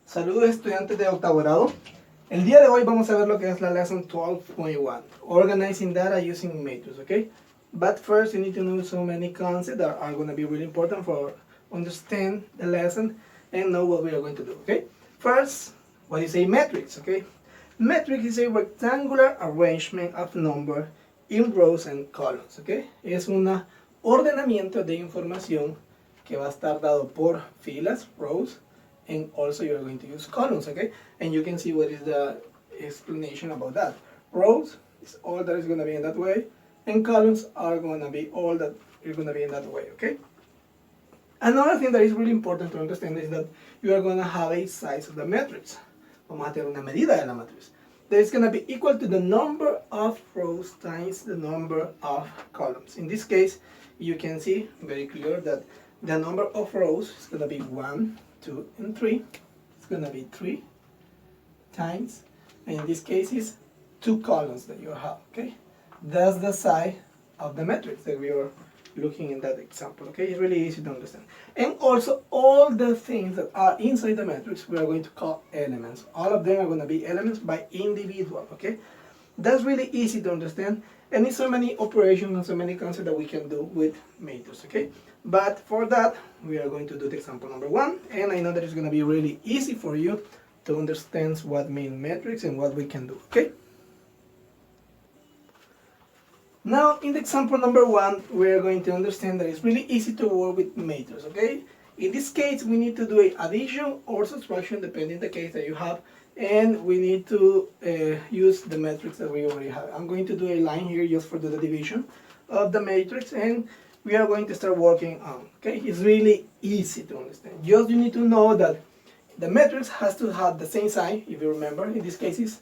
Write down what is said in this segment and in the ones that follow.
Saludos estudiantes de octavo grado. El día de hoy vamos a ver lo que es la lesson 12.1, Organizing Data Using Matrices, okay? But first you need to know so many concepts that are going to be really important for understand the lesson and know what we are going to do, okay? First, what is a matrix, okay? Matrix is a rectangular arrangement of numbers in rows and columns, okay? Es un ordenamiento de información que va a estar dado por filas, rows, and also you're going to use columns, okay? And you can see what is the explanation about that. Rows is all that is going to be in that way, and columns are going to be all that is going to be in that way, okay? Another thing that is really important to understand is that you are going to have a size of the matrix. Vamos a tener una medida de la matriz. That is going to be equal to the number of rows times the number of columns. In this case, you can see very clear that the number of rows is going to be 1, 2, and 3. It's going to be 3 times, and in this case is 2 columns that you have, okay? That's the size of the matrix that we are looking in that example, okay? It's really easy to understand. And also all the things that are inside the matrix we are going to call elements. All of them are going to be elements by individual, okay? That's really easy to understand, and it's so many operations and so many concepts that we can do with matrices, okay? But for that, we are going to do the example number 1, and I know that it's going to be really easy for you to understand what means matrix and what we can do, okay? Now, in the example number 1, we are going to understand that it's really easy to work with matrices, okay? In this case, we need to do an addition or subtraction, depending the case that you have, and we need to use the matrix that we already have. I'm going to do a line here just for the division of the matrix, and we are going to start working on, okay? It's really easy to understand. Just you need to know that the matrix has to have the same sign, if you remember. In this case, is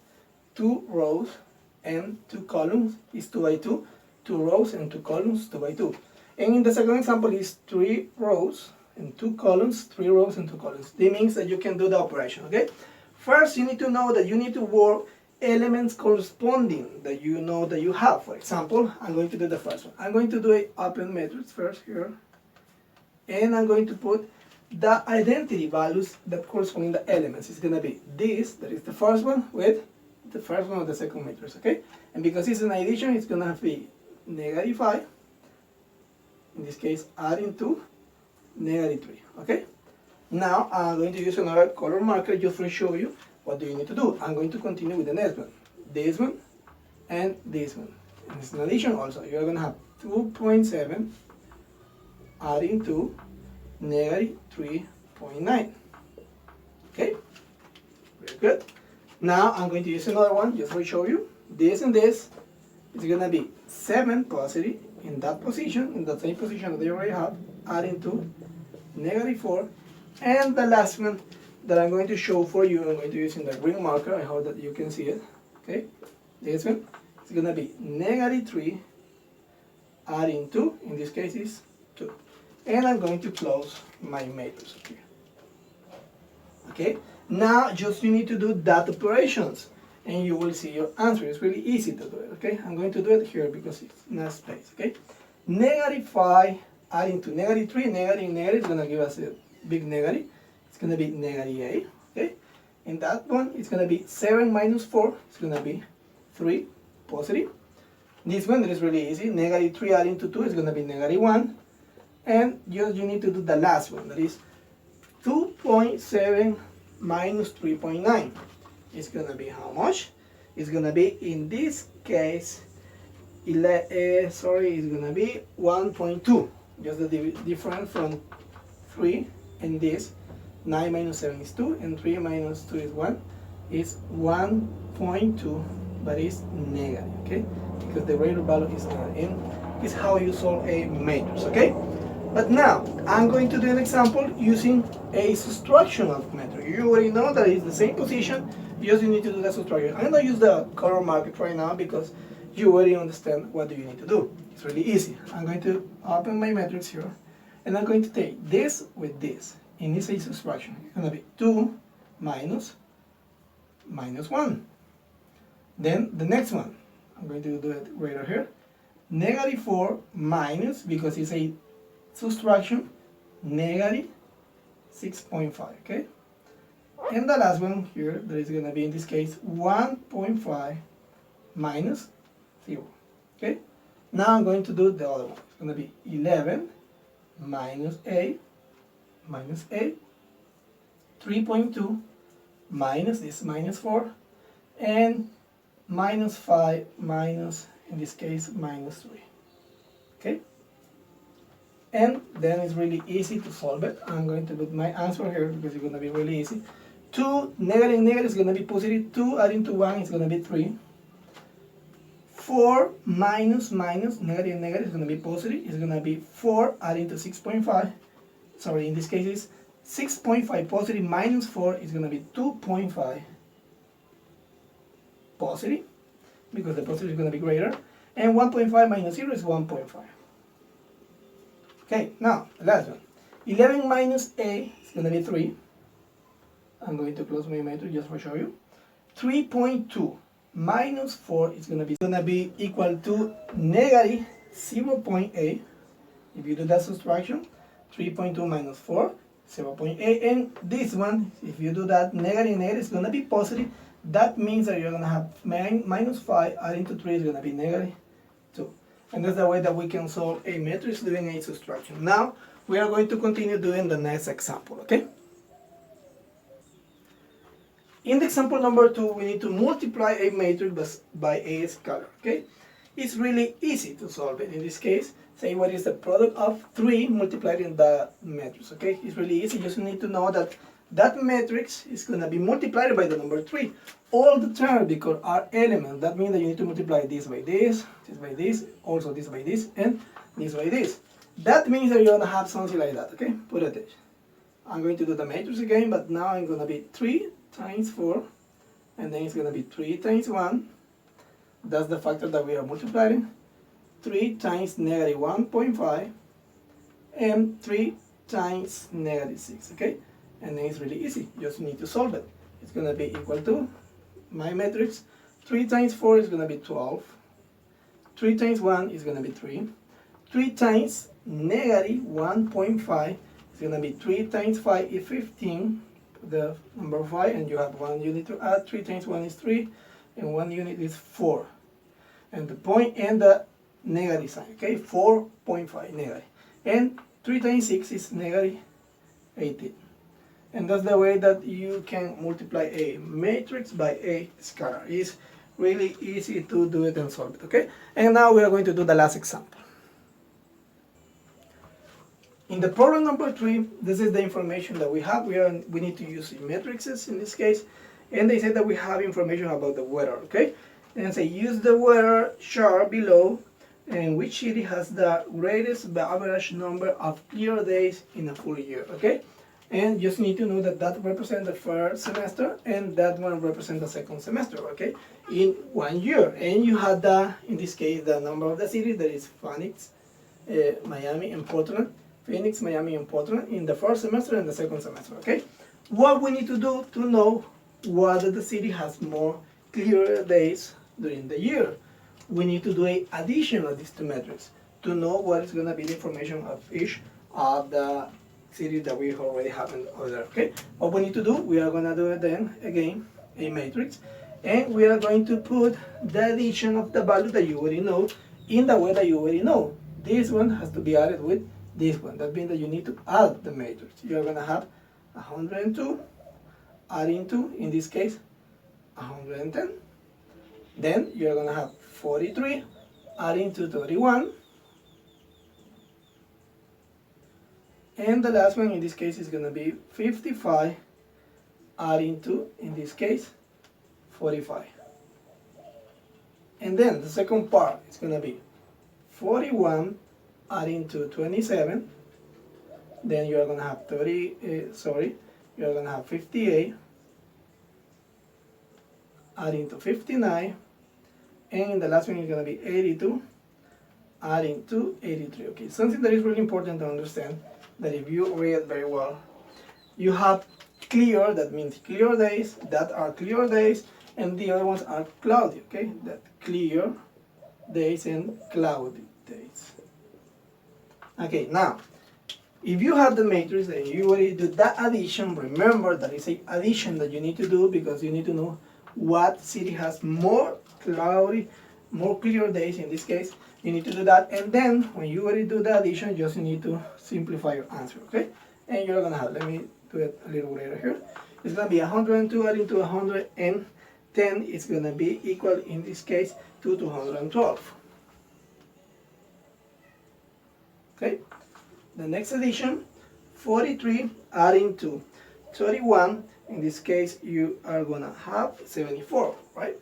2 rows and 2 columns is 2 by 2, 2 rows and 2 columns, 2 by 2. And in the second example is 3 rows and 2 columns, 3 rows and 2 columns. This means that you can do the operation, okay? First, you need to know that you need to work elements corresponding that you know that you have. For example, I'm going to do the first one. I'm going to do an open matrix first here, and I'm going to put the identity values that correspond to the elements. It's going to be this, that is the first one, with the first one of the second matrix, okay? And because it's an addition, it's going to be -5, in this case adding 2, -3, okay? Now I'm going to use another color marker just to show you what do you need to do. I'm going to continue with the next one, this one, and this one. And it's an addition also. You're going to have 2.7 adding 2, -3.9, okay? Very good. Now I'm going to use another one just to show you. This and this is going to be 7 positive in that position, in the same position that they already have, adding 2, -4, and the last one that I'm going to show for you, I'm going to use in the green marker. I hope that you can see it, okay? This one is going to be -3, adding 2, in this case is 2. And I'm going to close my matrix here. Okay, now just you need to do that operations and you will see your answer. It's really easy to do it, okay? I'm going to do it here because it's not space, okay? -5 adding to -3, negative is going to give us a big negative. It's going to be -8, okay? And that one is going to be 7 minus 4. It's going to be 3 positive. This one is really easy. -3 adding to 2 is going to be -1. And just you need to do the last one, that is 2.7 minus 3.9. It's going to be how much? It's going to be, in this case, it's going to be 1.2. Just the difference from 3 and this. 9 minus 7 is 2, and 3 minus 2 is 1. It's 1.2, but it's negative, okay? Because the greater value is negative. And it's how you solve a matrix, okay? But now, I'm going to do an example using a subtraction of matrix. You already know that it's the same position, just you need to do the subtraction. I'm going to use the color marker right now because you already understand what do you need to do. It's really easy. I'm going to open my matrix here, and I'm going to take this with this. And it's a subtraction. It's going to be 2 minus -1. Then the next one, I'm going to do it right here. -4 minus, because it's a subtraction, -6.5, okay? And the last one here, that is going to be, in this case, 1.5 minus 0. Okay? Now I'm going to do the other one. It's going to be 11 minus a, 3.2 minus this, minus 4, and minus 5 minus, in this case, minus 3. Okay? And then it's really easy to solve it. I'm going to put my answer here because it's going to be really easy. 2 negative negative is going to be positive. 2 adding to 1 is going to be 3. 4 minus minus negative negative is going to be positive. It's going to be 4 adding to 6.5. Sorry, in this case it's 6.5 positive minus 4 is going to be 2.5 positive, because the positive is going to be greater. And 1.5 minus 0 is 1.5. Okay, now the last one. 11 minus a is going to be 3. I'm going to close my matrix just for show you. 3.2 minus 4 is going to be equal to negative 0.8. If you do that subtraction, 3.2 minus 4, 0.8. And this one, if you do that, negative negative is going to be positive. That means that you're going to have minus 5 adding to 3 is going to be negative 2. And that's the way that we can solve a matrix doing a subtraction. Now, we are going to continue doing the next example, okay? In the example number 2, we need to multiply a matrix by a scalar, okay? It's really easy to solve it. In this case, say what is the product of 3 multiplied in the matrix, okay? It's really easy. You just need to know that that matrix is going to be multiplied by the number 3. All the terms, because are elements, that means that you need to multiply this by this by this, also this by this, and this by this. That means that you're going to have something like that, okay? Put attention. I'm going to do the matrix again, but now I'm going to be 3 times 4, and then it's going to be 3 times 1. That's the factor that we are multiplying. 3 times negative 1.5, and 3 times negative 6, okay? And then it's really easy. You just need to solve it. It's going to be equal to my matrix. 3 times 4 is going to be 12. 3 times 1 is going to be 3. 3 times negative 1.5 is going to be 3 times 5 is 15, the number 5, and you have 1 unit to add. 3 times 1 is 3, and 1 unit is 4. And the point and the negative sign, okay? 4.5 negative. And 3 times 6 is negative 18. And that's the way that you can multiply a matrix by a scalar. It's really easy to do it and solve it, okay? And now we are going to do the last example. In the problem number 3, this is the information that we have. We need to use matrices in this case. And they say that we have information about the weather, okay? And say use the weather chart below, and which city has the greatest average number of clear days in a full year, okay? And just need to know that that represents the first semester and that one represents the second semester, okay? In 1 year. And you have the, in this case, the number of the cities, that is Phoenix, Miami, and Portland. Phoenix, Miami, and Portland in the first semester and the second semester, okay? What we need to do to know whether the city has more clear days during the year, we need to do an addition of these two metrics to know what is going to be the information of each of the cities that we already have over there, okay? What we need to do, we are going to do it then, again, a matrix, and we are going to put the addition of the value that you already know in the way that you already know. This one has to be added with this one. That means that you need to add the matrix. You are going to have 102 adding to, in this case, 110. Then you are going to have 43 adding to 31. And the last one in this case is going to be 55 adding to, in this case, 45. And then the second part is going to be 41 adding to 27. Then you are going to have you are going to have 58 adding to 59. And the last one is going to be 82 adding to 83. Okay, something that is really important to understand, that if you read very well, you have clear, that means clear days, that are clear days, and the other ones are cloudy, okay? That clear days and cloudy days. Okay, now, if you have the matrix and you already do that addition, remember that it's an addition that you need to do because you need to know what city has more cloudy, more clear days. In this case, you need to do that, and then when you already do the addition, just need to simplify your answer, okay? And you're gonna have, let me do it a little later here. It's gonna be 102 adding to 110. It's gonna be equal, in this case, to 212. Okay. The next addition, 43 adding to 31. In this case, you are gonna have 74, right?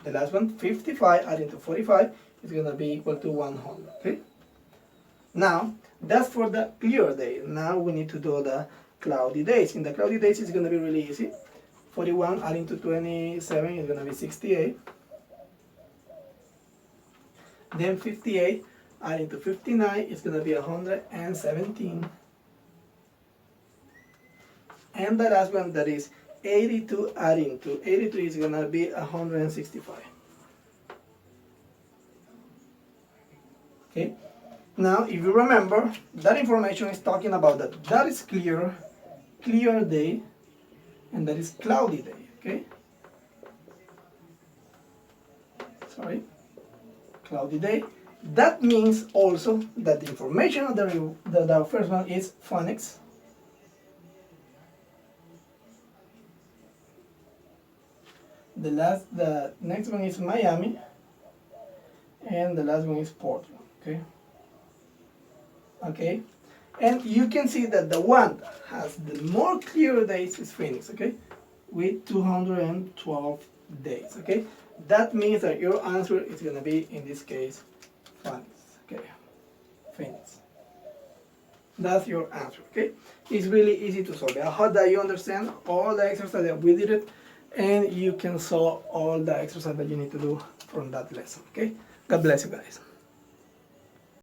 The last one, 55 adding to 45, is gonna be equal to 100. Okay. Now that's for the clear day. Now we need to do the cloudy days. In the cloudy days, it's gonna be really easy. 41 adding to 27 is gonna be 68. Then 58 adding to 59 is going to be 117. And the last one, that is 82 adding to 82, is going to be 165. Okay. Now, if you remember, that information is talking about that is clear day, and that is cloudy day. Okay. Sorry. Cloudy day. That means also that the information of the first one is Phoenix. The next one is Miami, and the last one is Portland. Okay. Okay. And you can see that the one that has the more clear days is Phoenix. Okay, with 212 days. Okay. That means that your answer is going to be, in this case, Phoenix. Okay, Phoenix. That's your answer. Okay, it's really easy to solve. I hope that you understand all the exercises that we did it, and you can solve all the exercises that you need to do from that lesson. Okay, God bless you guys.